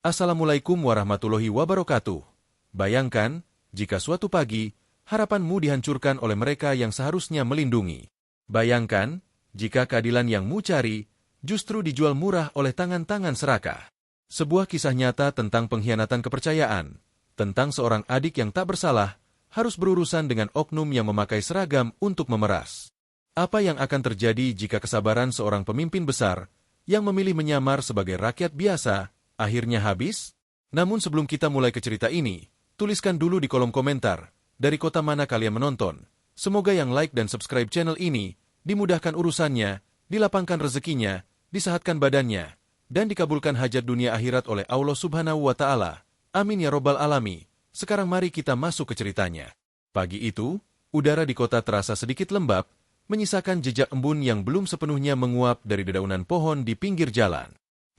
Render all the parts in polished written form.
Assalamualaikum warahmatullahi wabarakatuh. Bayangkan, jika suatu pagi, harapanmu dihancurkan oleh mereka yang seharusnya melindungi. Bayangkan, jika keadilan yang mu cari, justru dijual murah oleh tangan-tangan serakah. Sebuah kisah nyata tentang pengkhianatan kepercayaan, tentang seorang adik yang tak bersalah, harus berurusan dengan oknum yang memakai seragam untuk memeras. Apa yang akan terjadi jika kesabaran seorang pemimpin besar, yang memilih menyamar sebagai rakyat biasa, akhirnya habis? Namun sebelum kita mulai ke cerita ini, tuliskan dulu di kolom komentar, dari kota mana kalian menonton. Semoga yang like dan subscribe channel ini, dimudahkan urusannya, dilapangkan rezekinya, disehatkan badannya, dan dikabulkan hajat dunia akhirat oleh Allah Subhanahu wa Ta'ala. Amin ya Robbal Alami. Sekarang mari kita masuk ke ceritanya. Pagi itu, udara di kota terasa sedikit lembab, menyisakan jejak embun yang belum sepenuhnya menguap dari dedaunan pohon di pinggir jalan.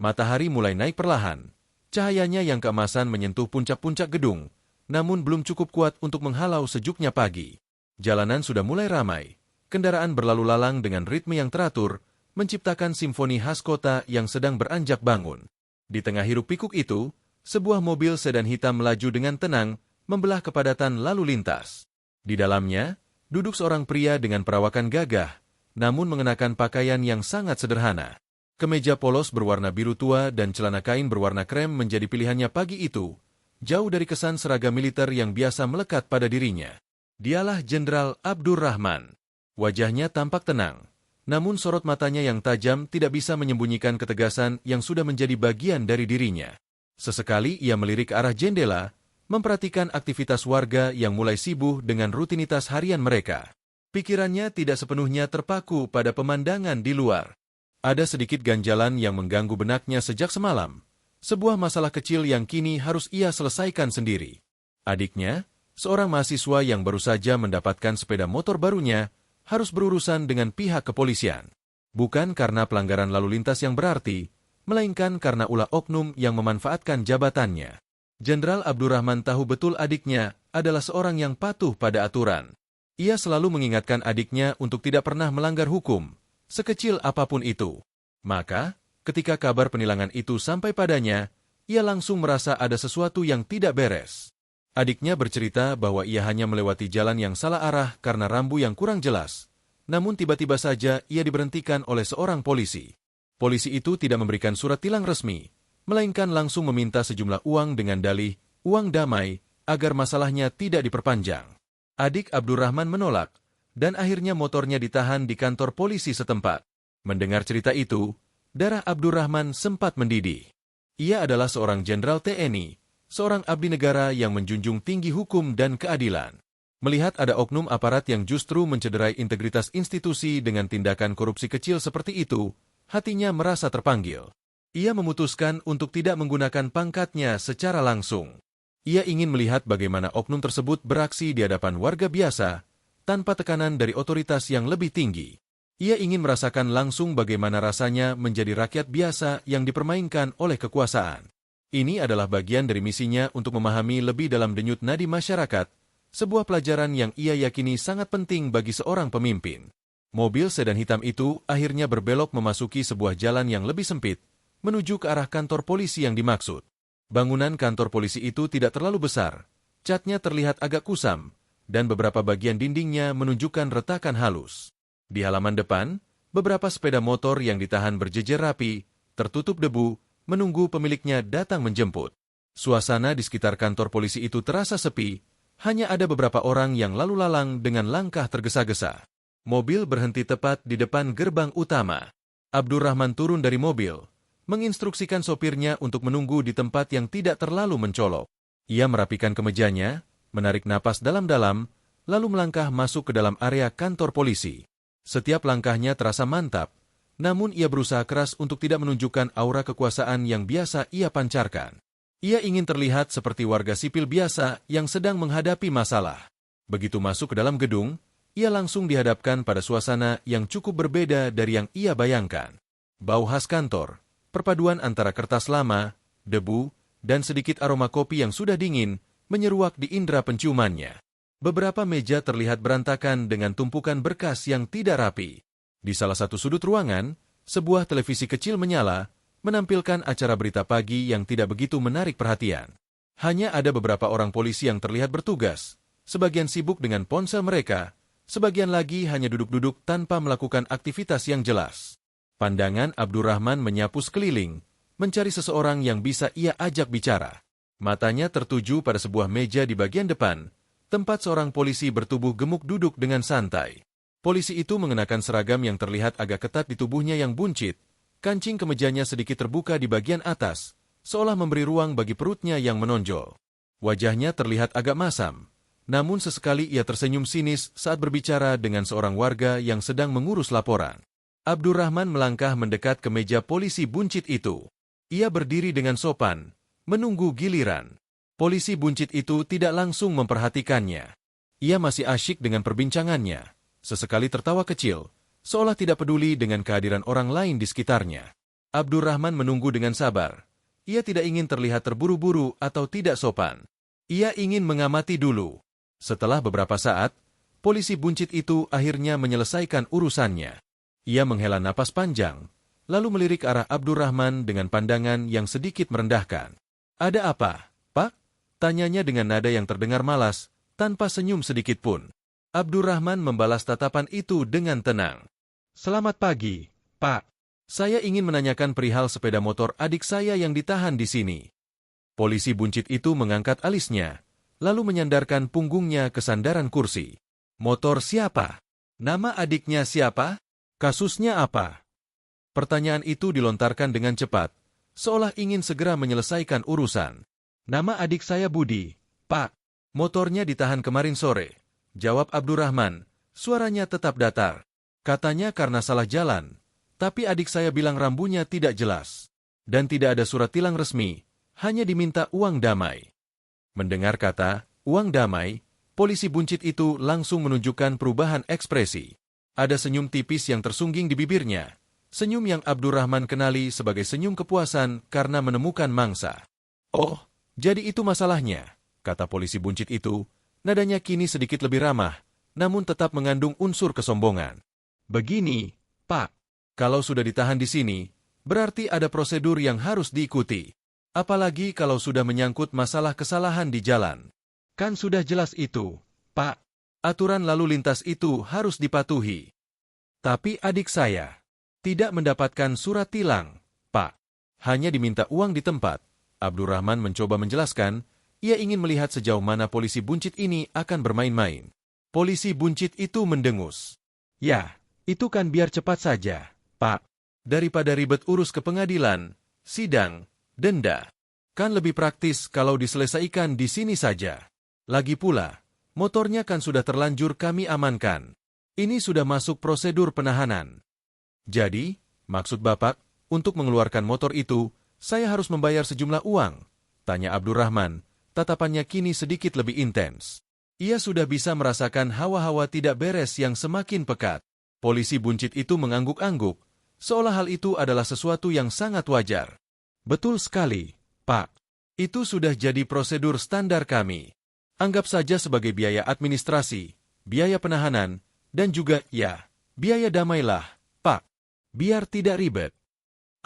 Matahari mulai naik perlahan. Cahayanya yang keemasan menyentuh puncak-puncak gedung, namun belum cukup kuat untuk menghalau sejuknya pagi. Jalanan sudah mulai ramai. Kendaraan berlalu lalang dengan ritme yang teratur, menciptakan simfoni khas kota yang sedang beranjak bangun. Di tengah hiruk-pikuk itu, sebuah mobil sedan hitam melaju dengan tenang, membelah kepadatan lalu lintas. Di dalamnya, duduk seorang pria dengan perawakan gagah, namun mengenakan pakaian yang sangat sederhana. Kemeja polos berwarna biru tua dan celana kain berwarna krem menjadi pilihannya pagi itu, jauh dari kesan seragam militer yang biasa melekat pada dirinya. Dialah Jenderal Abdurrahman. Wajahnya tampak tenang, namun sorot matanya yang tajam tidak bisa menyembunyikan ketegasan yang sudah menjadi bagian dari dirinya. Sesekali ia melirik ke arah jendela, memperhatikan aktivitas warga yang mulai sibuk dengan rutinitas harian mereka. Pikirannya tidak sepenuhnya terpaku pada pemandangan di luar. Ada sedikit ganjalan yang mengganggu benaknya sejak semalam. Sebuah masalah kecil yang kini harus ia selesaikan sendiri. Adiknya, seorang mahasiswa yang baru saja mendapatkan sepeda motor barunya, harus berurusan dengan pihak kepolisian. Bukan karena pelanggaran lalu lintas yang berarti, melainkan karena ulah oknum yang memanfaatkan jabatannya. Jenderal Abdurrahman tahu betul adiknya adalah seorang yang patuh pada aturan. Ia selalu mengingatkan adiknya untuk tidak pernah melanggar hukum, sekecil apapun itu. Maka, ketika kabar penilangan itu sampai padanya, ia langsung merasa ada sesuatu yang tidak beres. Adiknya bercerita bahwa ia hanya melewati jalan yang salah arah karena rambu yang kurang jelas. Namun tiba-tiba saja ia diberhentikan oleh seorang polisi. Polisi itu tidak memberikan surat tilang resmi, melainkan langsung meminta sejumlah uang dengan dalih, uang damai, agar masalahnya tidak diperpanjang. Adik Abdurrahman menolak, dan akhirnya motornya ditahan di kantor polisi setempat. Mendengar cerita itu, darah Abdurrahman sempat mendidih. Ia adalah seorang jenderal TNI, seorang abdi negara yang menjunjung tinggi hukum dan keadilan. Melihat ada oknum aparat yang justru mencederai integritas institusi dengan tindakan korupsi kecil seperti itu, hatinya merasa terpanggil. Ia memutuskan untuk tidak menggunakan pangkatnya secara langsung. Ia ingin melihat bagaimana oknum tersebut beraksi di hadapan warga biasa, tanpa tekanan dari otoritas yang lebih tinggi. Ia ingin merasakan langsung bagaimana rasanya menjadi rakyat biasa yang dipermainkan oleh kekuasaan. Ini adalah bagian dari misinya untuk memahami lebih dalam denyut nadi masyarakat, sebuah pelajaran yang ia yakini sangat penting bagi seorang pemimpin. Mobil sedan hitam itu akhirnya berbelok memasuki sebuah jalan yang lebih sempit, menuju ke arah kantor polisi yang dimaksud. Bangunan kantor polisi itu tidak terlalu besar, catnya terlihat agak kusam, dan beberapa bagian dindingnya menunjukkan retakan halus. Di halaman depan, beberapa sepeda motor yang ditahan berjejer rapi, tertutup debu, menunggu pemiliknya datang menjemput. Suasana di sekitar kantor polisi itu terasa sepi, hanya ada beberapa orang yang lalu lalang dengan langkah tergesa-gesa. Mobil berhenti tepat di depan gerbang utama. Abdurrahman turun dari mobil, menginstruksikan sopirnya untuk menunggu di tempat yang tidak terlalu mencolok. Ia merapikan kemejanya, menarik napas dalam-dalam, lalu melangkah masuk ke dalam area kantor polisi. Setiap langkahnya terasa mantap, namun ia berusaha keras untuk tidak menunjukkan aura kekuasaan yang biasa ia pancarkan. Ia ingin terlihat seperti warga sipil biasa yang sedang menghadapi masalah. Begitu masuk ke dalam gedung, ia langsung dihadapkan pada suasana yang cukup berbeda dari yang ia bayangkan. Bau khas kantor, perpaduan antara kertas lama, debu, dan sedikit aroma kopi yang sudah dingin, menyeruak di indera penciumannya. Beberapa meja terlihat berantakan dengan tumpukan berkas yang tidak rapi. Di salah satu sudut ruangan, sebuah televisi kecil menyala, menampilkan acara berita pagi yang tidak begitu menarik perhatian. Hanya ada beberapa orang polisi yang terlihat bertugas, sebagian sibuk dengan ponsel mereka, sebagian lagi hanya duduk-duduk tanpa melakukan aktivitas yang jelas. Pandangan Abdurrahman menyapu sekeliling, mencari seseorang yang bisa ia ajak bicara. Matanya tertuju pada sebuah meja di bagian depan, tempat seorang polisi bertubuh gemuk duduk dengan santai. Polisi itu mengenakan seragam yang terlihat agak ketat di tubuhnya yang buncit, kancing kemejanya sedikit terbuka di bagian atas, seolah memberi ruang bagi perutnya yang menonjol. Wajahnya terlihat agak masam, namun sesekali ia tersenyum sinis saat berbicara dengan seorang warga yang sedang mengurus laporan. Abdurrahman melangkah mendekat ke meja polisi buncit itu. Ia berdiri dengan sopan, menunggu giliran. Polisi buncit itu tidak langsung memperhatikannya. Ia masih asyik dengan perbincangannya, sesekali tertawa kecil, seolah tidak peduli dengan kehadiran orang lain di sekitarnya. Abdurrahman menunggu dengan sabar. Ia tidak ingin terlihat terburu-buru atau tidak sopan. Ia ingin mengamati dulu. Setelah beberapa saat, polisi buncit itu akhirnya menyelesaikan urusannya. Ia menghela napas panjang, lalu melirik ke arah Abdurrahman dengan pandangan yang sedikit merendahkan. "Ada apa, Pak?" tanyanya dengan nada yang terdengar malas, tanpa senyum sedikit pun. Abdurrahman membalas tatapan itu dengan tenang. "Selamat pagi, Pak. Saya ingin menanyakan perihal sepeda motor adik saya yang ditahan di sini." Polisi buncit itu mengangkat alisnya, lalu menyandarkan punggungnya ke sandaran kursi. "Motor siapa? Nama adiknya siapa? Kasusnya apa?" Pertanyaan itu dilontarkan dengan cepat, seolah ingin segera menyelesaikan urusan. "Nama adik saya Budi, Pak. Motornya ditahan kemarin sore," jawab Abdurrahman, suaranya tetap datar. "Katanya karena salah jalan, tapi adik saya bilang rambunya tidak jelas. Dan tidak ada surat tilang resmi, hanya diminta uang damai." Mendengar kata, uang damai, polisi buncit itu langsung menunjukkan perubahan ekspresi. Ada senyum tipis yang tersungging di bibirnya, senyum yang Abdurrahman kenali sebagai senyum kepuasan karena menemukan mangsa. "Oh, jadi itu masalahnya," kata polisi buncit itu, nadanya kini sedikit lebih ramah, namun tetap mengandung unsur kesombongan. "Begini, Pak, kalau sudah ditahan di sini, berarti ada prosedur yang harus diikuti. Apalagi kalau sudah menyangkut masalah kesalahan di jalan. Kan sudah jelas itu, Pak. Aturan lalu lintas itu harus dipatuhi. Tapi adik saya tidak mendapatkan surat tilang, Pak. Hanya diminta uang di tempat." Abdurrahman mencoba menjelaskan, ia ingin melihat sejauh mana polisi buncit ini akan bermain-main. Polisi buncit itu mendengus. "Ya, itu kan biar cepat saja, Pak. Daripada ribet urus ke pengadilan, sidang, denda. Kan lebih praktis kalau diselesaikan di sini saja. Lagi pula, motornya kan sudah terlanjur kami amankan. Ini sudah masuk prosedur penahanan. Jadi, maksud Bapak, untuk mengeluarkan motor itu, saya harus membayar sejumlah uang?" tanya Abdurrahman, tatapannya kini sedikit lebih intens. Ia sudah bisa merasakan hawa-hawa tidak beres yang semakin pekat. Polisi buncit itu mengangguk-angguk, seolah hal itu adalah sesuatu yang sangat wajar. "Betul sekali, Pak. Itu sudah jadi prosedur standar kami. Anggap saja sebagai biaya administrasi, biaya penahanan, dan juga, ya, biaya damailah, Pak. Biar tidak ribet."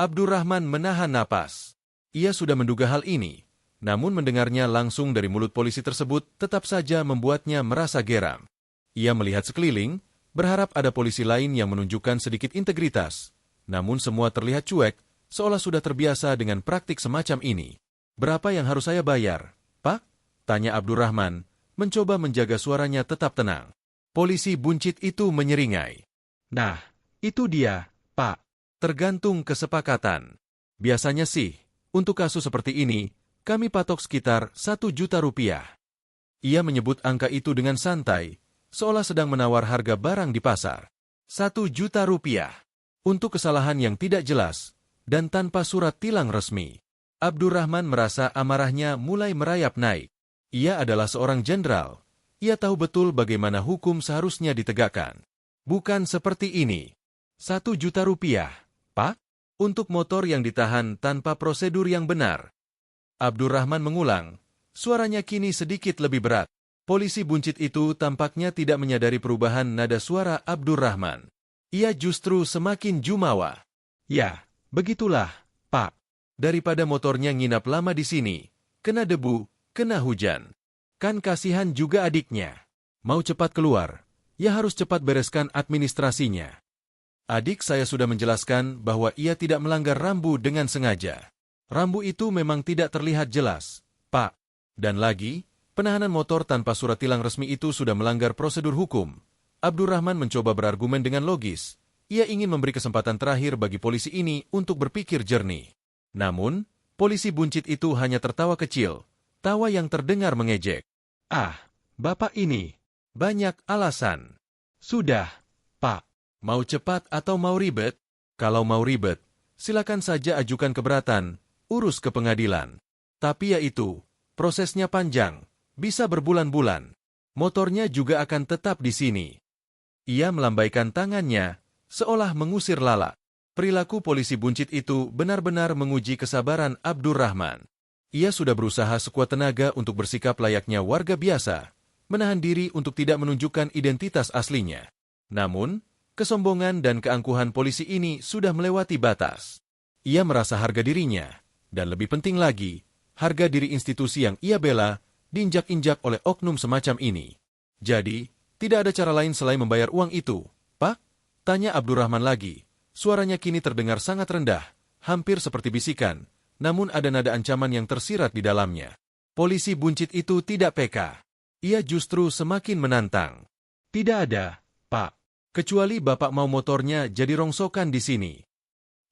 Abdurrahman menahan napas. Ia sudah menduga hal ini, namun mendengarnya langsung dari mulut polisi tersebut tetap saja membuatnya merasa geram. Ia melihat sekeliling, berharap ada polisi lain yang menunjukkan sedikit integritas, namun semua terlihat cuek, seolah sudah terbiasa dengan praktik semacam ini. "Berapa yang harus saya bayar, Pak?" tanya Abdurrahman, mencoba menjaga suaranya tetap tenang. Polisi buncit itu menyeringai. "Nah, itu dia, Pak. Tergantung kesepakatan. Biasanya sih, untuk kasus seperti ini, kami patok sekitar 1 juta rupiah." Ia menyebut angka itu dengan santai, seolah sedang menawar harga barang di pasar. 1 juta rupiah. Untuk kesalahan yang tidak jelas, dan tanpa surat tilang resmi. Abdurrahman merasa amarahnya mulai merayap naik. Ia adalah seorang jenderal. Ia tahu betul bagaimana hukum seharusnya ditegakkan. Bukan seperti ini. 1 juta rupiah, Pak? Untuk motor yang ditahan tanpa prosedur yang benar. Abdurrahman mengulang. Suaranya kini sedikit lebih berat. Polisi buncit itu tampaknya tidak menyadari perubahan nada suara Abdurrahman. Ia justru semakin jumawa. "Ya, begitulah, Pak. Daripada motornya nginap lama di sini, kena debu, kena hujan. Kan kasihan juga adiknya. Mau cepat keluar, ya harus cepat bereskan administrasinya. Adik saya sudah menjelaskan bahwa ia tidak melanggar rambu dengan sengaja. Rambu itu memang tidak terlihat jelas, Pak. Dan lagi, penahanan motor tanpa surat tilang resmi itu sudah melanggar prosedur hukum. Abdurrahman mencoba berargumen dengan logis. Ia ingin memberi kesempatan terakhir bagi polisi ini untuk berpikir jernih. Namun, polisi buncit itu hanya tertawa kecil, tawa yang terdengar mengejek. Ah, Bapak ini banyak alasan. Sudah, Pak. Mau cepat atau mau ribet? Kalau mau ribet, silakan saja ajukan keberatan, urus ke pengadilan. Tapi ya itu, prosesnya panjang, bisa berbulan-bulan. Motornya juga akan tetap di sini. Ia melambaikan tangannya, seolah mengusir lala. Perilaku polisi buncit itu benar-benar menguji kesabaran Abdurrahman. Ia sudah berusaha sekuat tenaga untuk bersikap layaknya warga biasa, menahan diri untuk tidak menunjukkan identitas aslinya. Namun, kesombongan dan keangkuhan polisi ini sudah melewati batas. Ia merasa harga dirinya, dan lebih penting lagi, harga diri institusi yang ia bela diinjak-injak oleh oknum semacam ini. Jadi, tidak ada cara lain selain membayar uang itu, Pak? Tanya Abdurrahman lagi. Suaranya kini terdengar sangat rendah, hampir seperti bisikan, namun ada nada ancaman yang tersirat di dalamnya. Polisi buncit itu tidak peka. Ia justru semakin menantang. Tidak ada, Pak. Kecuali Bapak mau motornya jadi rongsokan di sini.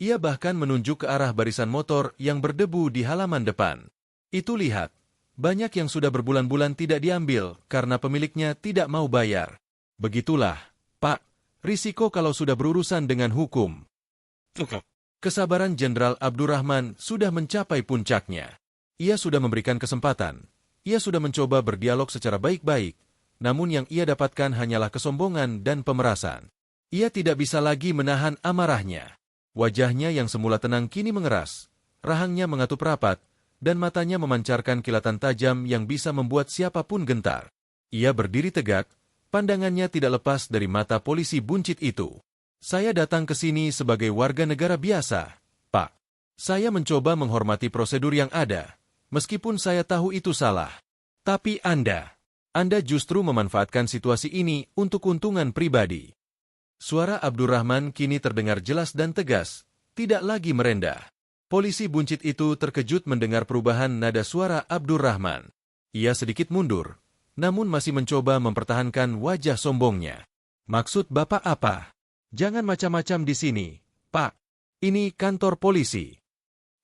Ia bahkan menunjuk ke arah barisan motor yang berdebu di halaman depan. Itu lihat, banyak yang sudah berbulan-bulan tidak diambil karena pemiliknya tidak mau bayar. Begitulah, Pak, risiko kalau sudah berurusan dengan hukum. Kesabaran Jenderal Abdurrahman sudah mencapai puncaknya. Ia sudah memberikan kesempatan. Ia sudah mencoba berdialog secara baik-baik, namun yang ia dapatkan hanyalah kesombongan dan pemerasan. Ia tidak bisa lagi menahan amarahnya. Wajahnya yang semula tenang kini mengeras, rahangnya mengatup rapat, dan matanya memancarkan kilatan tajam yang bisa membuat siapapun gentar. Ia berdiri tegak, pandangannya tidak lepas dari mata polisi buncit itu. Saya datang ke sini sebagai warga negara biasa, Pak. Saya mencoba menghormati prosedur yang ada, meskipun saya tahu itu salah. Tapi Anda justru memanfaatkan situasi ini untuk keuntungan pribadi. Suara Abdurrahman kini terdengar jelas dan tegas, tidak lagi merendah. Polisi buncit itu terkejut mendengar perubahan nada suara Abdurrahman. Ia sedikit mundur, namun masih mencoba mempertahankan wajah sombongnya. Maksud Bapak apa? Jangan macam-macam di sini, Pak. Ini kantor polisi.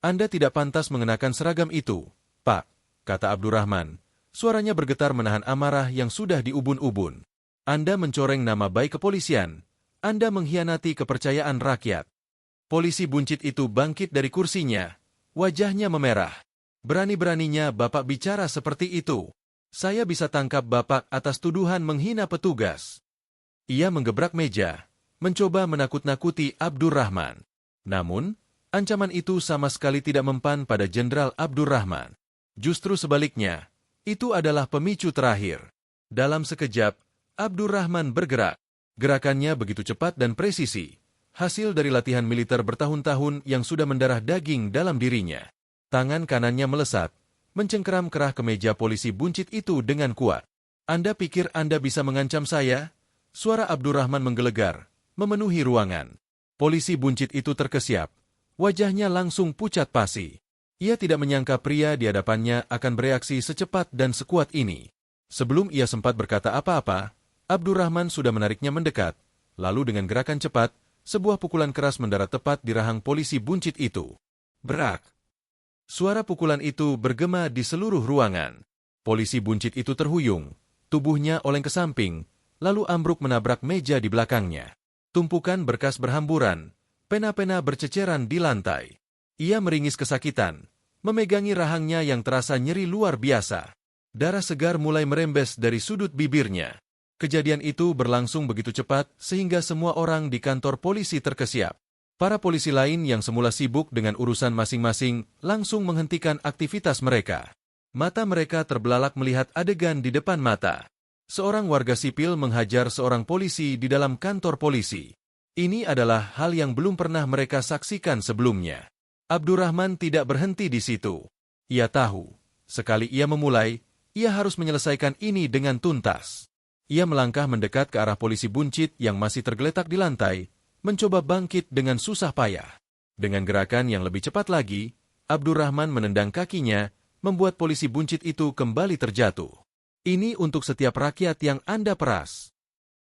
Anda tidak pantas mengenakan seragam itu, Pak, kata Abdurrahman. Suaranya bergetar menahan amarah yang sudah diubun-ubun. Anda mencoreng nama baik kepolisian. Anda mengkhianati kepercayaan rakyat. Polisi buncit itu bangkit dari kursinya. Wajahnya memerah. Berani-beraninya Bapak bicara seperti itu. Saya bisa tangkap Bapak atas tuduhan menghina petugas. Ia menggebrak meja, mencoba menakut-nakuti Abdurrahman. Namun, ancaman itu sama sekali tidak mempan pada Jenderal Abdurrahman. Justru sebaliknya, itu adalah pemicu terakhir. Dalam sekejap, Abdurrahman bergerak. Gerakannya begitu cepat dan presisi, hasil dari latihan militer bertahun-tahun yang sudah mendarah daging dalam dirinya. Tangan kanannya melesat, mencengkeram kerah kemeja polisi buncit itu dengan kuat. Anda pikir Anda bisa mengancam saya? Suara Abdurrahman menggelegar, memenuhi ruangan. Polisi buncit itu terkesiap. Wajahnya langsung pucat pasi. Ia tidak menyangka pria di hadapannya akan bereaksi secepat dan sekuat ini. Sebelum ia sempat berkata apa-apa, Abdurrahman sudah menariknya mendekat, lalu dengan gerakan cepat, sebuah pukulan keras mendarat tepat di rahang polisi buncit itu. Brak! Suara pukulan itu bergema di seluruh ruangan. Polisi buncit itu terhuyung, tubuhnya oleng ke samping, lalu ambruk menabrak meja di belakangnya. Tumpukan berkas berhamburan, pena-pena berceceran di lantai. Ia meringis kesakitan, memegangi rahangnya yang terasa nyeri luar biasa. Darah segar mulai merembes dari sudut bibirnya. Kejadian itu berlangsung begitu cepat sehingga semua orang di kantor polisi terkesiap. Para polisi lain yang semula sibuk dengan urusan masing-masing langsung menghentikan aktivitas mereka. Mata mereka terbelalak melihat adegan di depan mata. Seorang warga sipil menghajar seorang polisi di dalam kantor polisi. Ini adalah hal yang belum pernah mereka saksikan sebelumnya. Abdurrahman tidak berhenti di situ. Ia tahu, sekali ia memulai, ia harus menyelesaikan ini dengan tuntas. Ia melangkah mendekat ke arah polisi buncit yang masih tergeletak di lantai, mencoba bangkit dengan susah payah. Dengan gerakan yang lebih cepat lagi, Abdurrahman menendang kakinya, membuat polisi buncit itu kembali terjatuh. Ini untuk setiap rakyat yang Anda peras.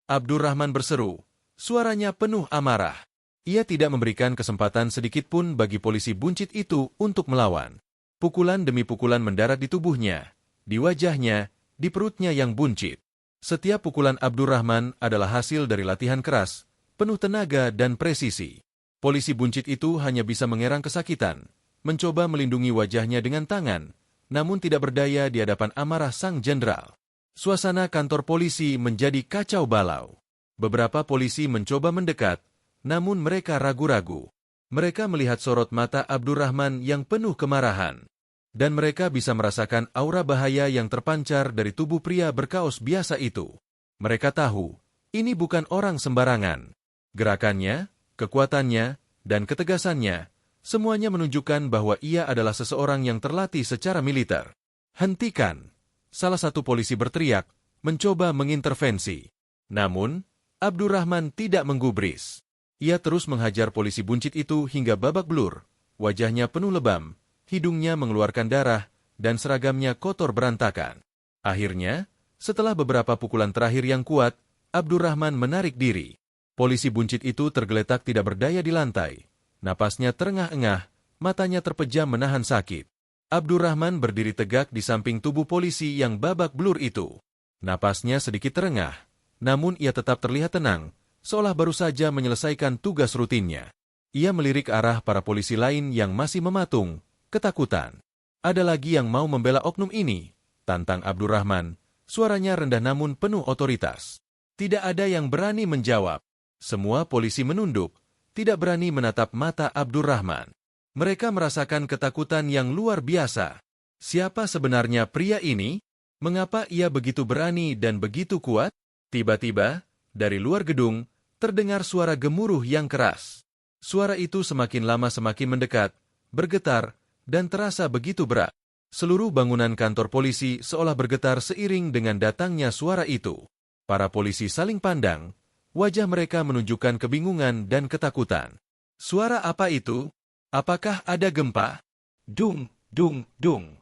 Abdurrahman berseru, suaranya penuh amarah. Ia tidak memberikan kesempatan sedikit pun bagi polisi buncit itu untuk melawan. Pukulan demi pukulan mendarat di tubuhnya, di wajahnya, di perutnya yang buncit. Setiap pukulan Abdurrahman adalah hasil dari latihan keras, penuh tenaga dan presisi. Polisi buncit itu hanya bisa mengerang kesakitan, mencoba melindungi wajahnya dengan tangan, namun tidak berdaya di hadapan amarah sang jenderal. Suasana kantor polisi menjadi kacau balau. Beberapa polisi mencoba mendekat, namun mereka ragu-ragu. Mereka melihat sorot mata Abdurrahman yang penuh kemarahan. Dan mereka bisa merasakan aura bahaya yang terpancar dari tubuh pria berkaos biasa itu. Mereka tahu, ini bukan orang sembarangan. Gerakannya, kekuatannya, dan ketegasannya, semuanya menunjukkan bahwa ia adalah seseorang yang terlatih secara militer. Hentikan! Salah satu polisi berteriak, mencoba mengintervensi. Namun, Abdurrahman tidak menggubris. Ia terus menghajar polisi buncit itu hingga babak belur, wajahnya penuh lebam, hidungnya mengeluarkan darah, dan seragamnya kotor berantakan. Akhirnya, setelah beberapa pukulan terakhir yang kuat, Abdurrahman menarik diri. Polisi buncit itu tergeletak tidak berdaya di lantai. Napasnya terengah-engah, matanya terpejam menahan sakit. Abdurrahman berdiri tegak di samping tubuh polisi yang babak belur itu. Napasnya sedikit terengah, namun ia tetap terlihat tenang, seolah baru saja menyelesaikan tugas rutinnya. Ia melirik ke arah para polisi lain yang masih mematung, ketakutan. Ada lagi yang mau membela oknum ini, tantang Abdurrahman, suaranya rendah namun penuh otoritas. Tidak ada yang berani menjawab. Semua polisi menunduk, tidak berani menatap mata Abdurrahman. Mereka merasakan ketakutan yang luar biasa. Siapa sebenarnya pria ini? Mengapa ia begitu berani dan begitu kuat? Tiba-tiba, dari luar gedung, terdengar suara gemuruh yang keras. Suara itu semakin lama semakin mendekat, bergetar, dan terasa begitu berat. Seluruh bangunan kantor polisi seolah bergetar seiring dengan datangnya suara itu. Para polisi saling pandang, wajah mereka menunjukkan kebingungan dan ketakutan. Suara apa itu? Apakah ada gempa? Dung, dung, dung.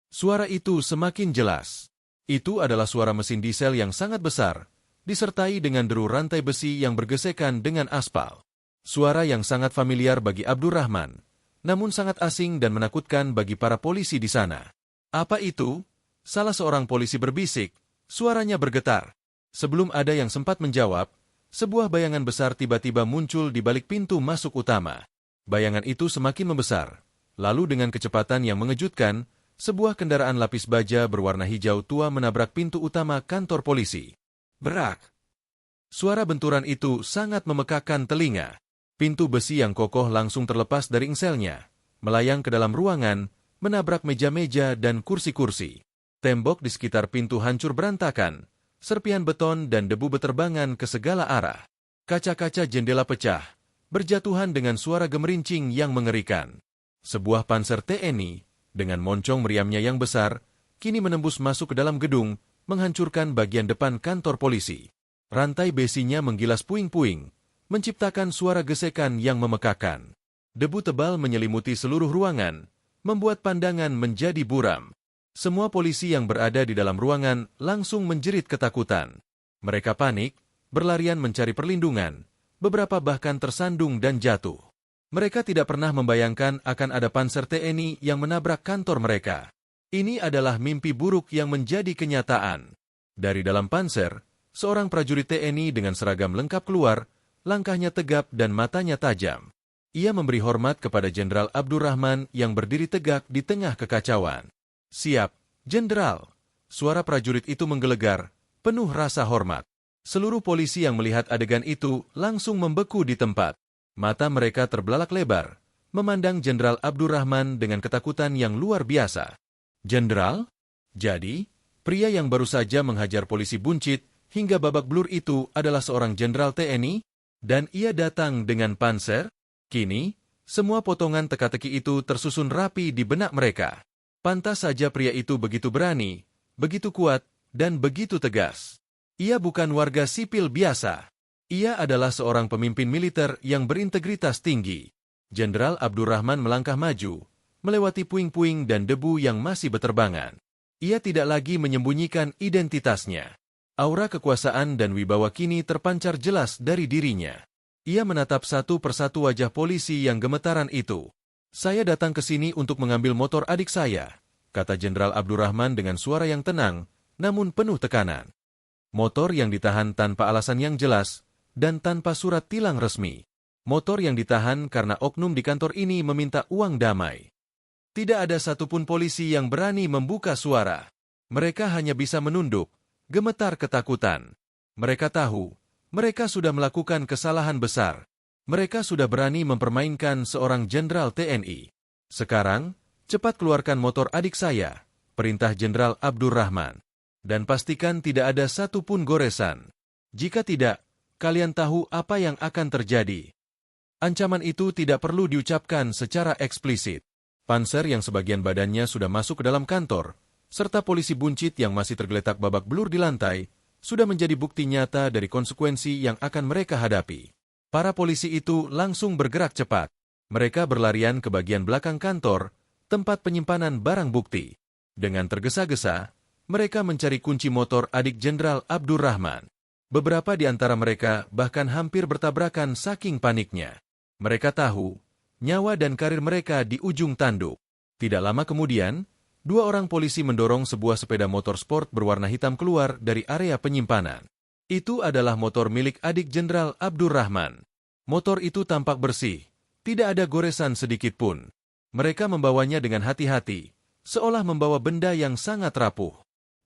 Suara itu semakin jelas. Itu adalah suara mesin diesel yang sangat besar, disertai dengan deru rantai besi yang bergesekan dengan aspal. Suara yang sangat familiar bagi Abdurrahman, namun sangat asing dan menakutkan bagi para polisi di sana. Apa itu? Salah seorang polisi berbisik, suaranya bergetar. Sebelum ada yang sempat menjawab, sebuah bayangan besar tiba-tiba muncul di balik pintu masuk utama. Bayangan itu semakin membesar, lalu dengan kecepatan yang mengejutkan, sebuah kendaraan lapis baja berwarna hijau tua menabrak pintu utama kantor polisi. Berak! Suara benturan itu sangat memekakkan telinga. Pintu besi yang kokoh langsung terlepas dari engselnya, melayang ke dalam ruangan, menabrak meja-meja dan kursi-kursi. Tembok di sekitar pintu hancur berantakan, serpihan beton dan debu beterbangan ke segala arah. Kaca-kaca jendela pecah, berjatuhan dengan suara gemerincing yang mengerikan. Sebuah panser TNI, dengan moncong meriamnya yang besar, kini menembus masuk ke dalam gedung, menghancurkan bagian depan kantor polisi. Rantai besinya menggilas puing-puing, menciptakan suara gesekan yang memekakan. Debu tebal menyelimuti seluruh ruangan, membuat pandangan menjadi buram. Semua polisi yang berada di dalam ruangan langsung menjerit ketakutan. Mereka panik, berlarian mencari perlindungan, beberapa bahkan tersandung dan jatuh. Mereka tidak pernah membayangkan akan ada panser TNI yang menabrak kantor mereka. Ini adalah mimpi buruk yang menjadi kenyataan. Dari dalam panser, seorang prajurit TNI dengan seragam lengkap keluar, langkahnya tegap dan matanya tajam. Ia memberi hormat kepada Jenderal Abdurrahman yang berdiri tegak di tengah kekacauan. Siap, Jenderal. Suara prajurit itu menggelegar, penuh rasa hormat. Seluruh polisi yang melihat adegan itu langsung membeku di tempat. Mata mereka terbelalak lebar, memandang Jenderal Abdurrahman dengan ketakutan yang luar biasa. Jenderal? Jadi, pria yang baru saja menghajar polisi buncit hingga babak belur itu adalah seorang jenderal TNI? Dan ia datang dengan panser? Kini, Semua potongan teka-teki itu tersusun rapi di benak mereka. Pantas saja pria itu begitu berani, begitu kuat, dan begitu tegas. Ia bukan warga sipil biasa. Ia adalah seorang pemimpin militer yang berintegritas tinggi. Jenderal Abdurrahman melangkah maju, melewati puing-puing dan debu yang masih beterbangan. Ia tidak lagi menyembunyikan identitasnya. Aura kekuasaan dan wibawa kini terpancar jelas dari dirinya. Ia menatap satu persatu wajah polisi yang gemetaran itu. "Saya datang ke sini untuk mengambil motor adik saya," kata Jenderal Abdurrahman dengan suara yang tenang, namun penuh tekanan. Motor yang ditahan tanpa alasan yang jelas, dan tanpa surat tilang resmi. Motor yang ditahan karena oknum di kantor ini meminta uang damai. Tidak ada satupun polisi yang berani membuka suara. Mereka hanya bisa menunduk, gemetar ketakutan. Mereka tahu, mereka sudah melakukan kesalahan besar. Mereka sudah berani mempermainkan seorang jenderal TNI. "Sekarang, cepat keluarkan motor adik saya," perintah Jenderal Abdurrahman. "Dan pastikan tidak ada satupun goresan. Jika tidak, kalian tahu apa yang akan terjadi." Ancaman itu tidak perlu diucapkan secara eksplisit. Panser yang sebagian badannya sudah masuk ke dalam kantor, serta polisi buncit yang masih tergeletak babak belur di lantai, sudah menjadi bukti nyata dari konsekuensi yang akan mereka hadapi. Para polisi itu langsung bergerak cepat. Mereka berlarian ke bagian belakang kantor, tempat penyimpanan barang bukti. Dengan tergesa-gesa, mereka mencari kunci motor adik Jenderal Abdurrahman. Beberapa di antara mereka bahkan hampir bertabrakan saking paniknya. Mereka tahu, nyawa dan karir mereka di ujung tanduk. Tidak lama kemudian, dua orang polisi mendorong sebuah sepeda motor sport berwarna hitam keluar dari area penyimpanan. Itu adalah motor milik adik Jenderal Abdurrahman. Motor itu tampak bersih, tidak ada goresan sedikit pun. Mereka membawanya dengan hati-hati, seolah membawa benda yang sangat rapuh.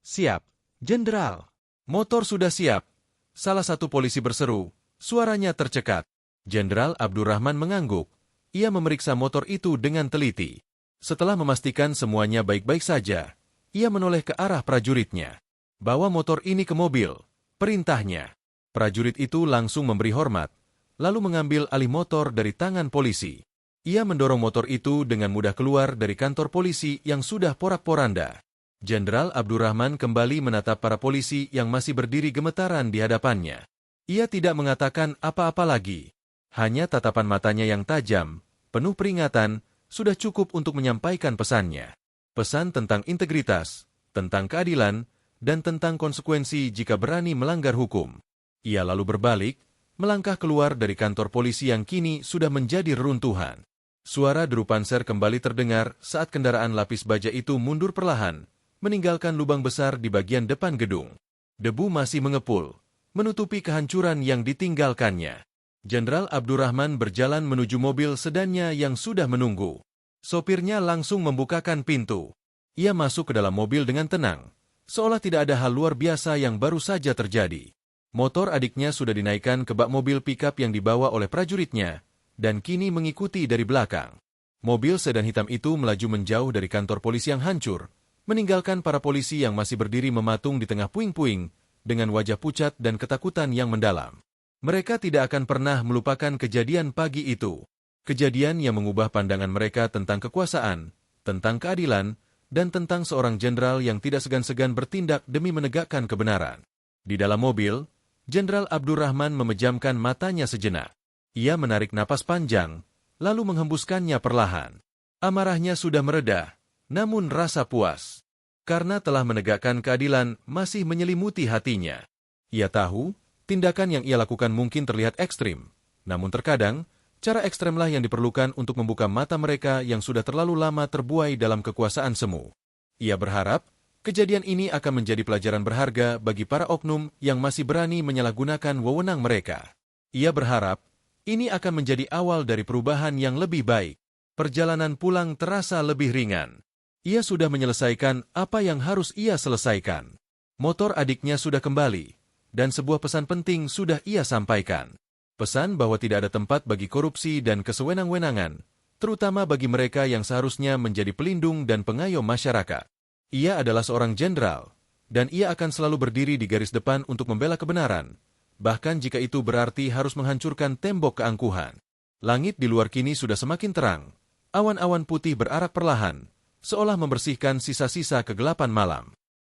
"Siap, Jenderal. Motor sudah siap," salah satu polisi berseru, suaranya tercekat. Jenderal Abdurrahman mengangguk. Ia memeriksa motor itu dengan teliti. Setelah memastikan semuanya baik-baik saja, ia menoleh ke arah prajuritnya. "Bawa motor ini ke mobil," perintahnya. Prajurit itu langsung memberi hormat, lalu mengambil alih motor dari tangan polisi. Ia mendorong motor itu dengan mudah keluar dari kantor polisi yang sudah porak-poranda. Jenderal Abdurrahman kembali menatap para polisi yang masih berdiri gemetaran di hadapannya. Ia tidak mengatakan apa-apa lagi. Hanya tatapan matanya yang tajam, penuh peringatan, sudah cukup untuk menyampaikan pesannya. Pesan tentang integritas, tentang keadilan, dan tentang konsekuensi jika berani melanggar hukum. Ia lalu berbalik, melangkah keluar dari kantor polisi yang kini sudah menjadi reruntuhan. Suara deru panser kembali terdengar saat kendaraan lapis baja itu mundur perlahan, meninggalkan lubang besar di bagian depan gedung. Debu masih mengepul, menutupi kehancuran yang ditinggalkannya. Jenderal Abdurrahman berjalan menuju mobil sedannya yang sudah menunggu. Sopirnya langsung membukakan pintu. Ia masuk ke dalam mobil dengan tenang, seolah tidak ada hal luar biasa yang baru saja terjadi. Motor adiknya sudah dinaikkan ke bak mobil pikap yang dibawa oleh prajuritnya, dan kini mengikuti dari belakang. Mobil sedan hitam itu melaju menjauh dari kantor polisi yang hancur, meninggalkan para polisi yang masih berdiri mematung di tengah puing-puing, dengan wajah pucat dan ketakutan yang mendalam. Mereka tidak akan pernah melupakan kejadian pagi itu. Kejadian yang mengubah pandangan mereka tentang kekuasaan, tentang keadilan, dan tentang seorang jenderal yang tidak segan-segan bertindak demi menegakkan kebenaran. Di dalam mobil, Jenderal Abdurrahman memejamkan matanya sejenak. Ia menarik napas panjang, lalu menghembuskannya perlahan. Amarahnya sudah mereda, namun rasa puas, karena telah menegakkan keadilan masih menyelimuti hatinya. Ia tahu, tindakan yang ia lakukan mungkin terlihat ekstrim, namun terkadang, cara ekstremlah yang diperlukan untuk membuka mata mereka yang sudah terlalu lama terbuai dalam kekuasaan semu. Ia berharap, kejadian ini akan menjadi pelajaran berharga bagi para oknum yang masih berani menyalahgunakan wewenang mereka. Ia berharap, ini akan menjadi awal dari perubahan yang lebih baik. Perjalanan pulang terasa lebih ringan. Ia sudah menyelesaikan apa yang harus ia selesaikan. Motor adiknya sudah kembali, dan sebuah pesan penting sudah ia sampaikan. Pesan bahwa tidak ada tempat bagi korupsi dan kesewenang-wenangan, terutama bagi mereka yang seharusnya menjadi pelindung dan pengayom masyarakat. Ia adalah seorang jenderal, dan ia akan selalu berdiri di garis depan untuk membela kebenaran, bahkan jika itu berarti harus menghancurkan tembok keangkuhan. Langit di luar kini sudah semakin terang. Awan-awan putih berarak perlahan, seolah membersihkan sisa-sisa kegelapan malam.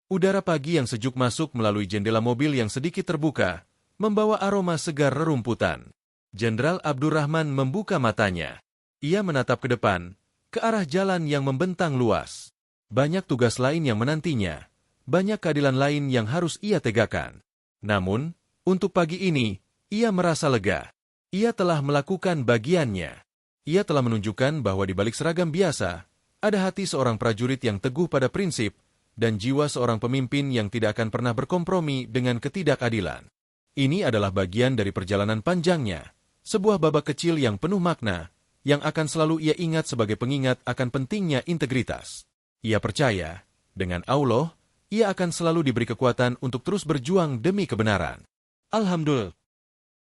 Udara pagi yang sejuk masuk melalui jendela mobil yang sedikit terbuka, membawa aroma segar rerumputan. Jenderal Abdurrahman membuka matanya. Ia menatap ke depan, ke arah jalan yang membentang luas. Banyak tugas lain yang menantinya, banyak keadilan lain yang harus ia tegakkan. Namun, untuk pagi ini, ia merasa lega. Ia telah melakukan bagiannya. Ia telah menunjukkan bahwa di balik seragam biasa, ada hati seorang prajurit yang teguh pada prinsip dan jiwa seorang pemimpin yang tidak akan pernah berkompromi dengan ketidakadilan. Ini adalah bagian dari perjalanan panjangnya, sebuah babak kecil yang penuh makna, yang akan selalu ia ingat sebagai pengingat akan pentingnya integritas. Ia percaya, dengan Allah, ia akan selalu diberi kekuatan untuk terus berjuang demi kebenaran. Alhamdulillah.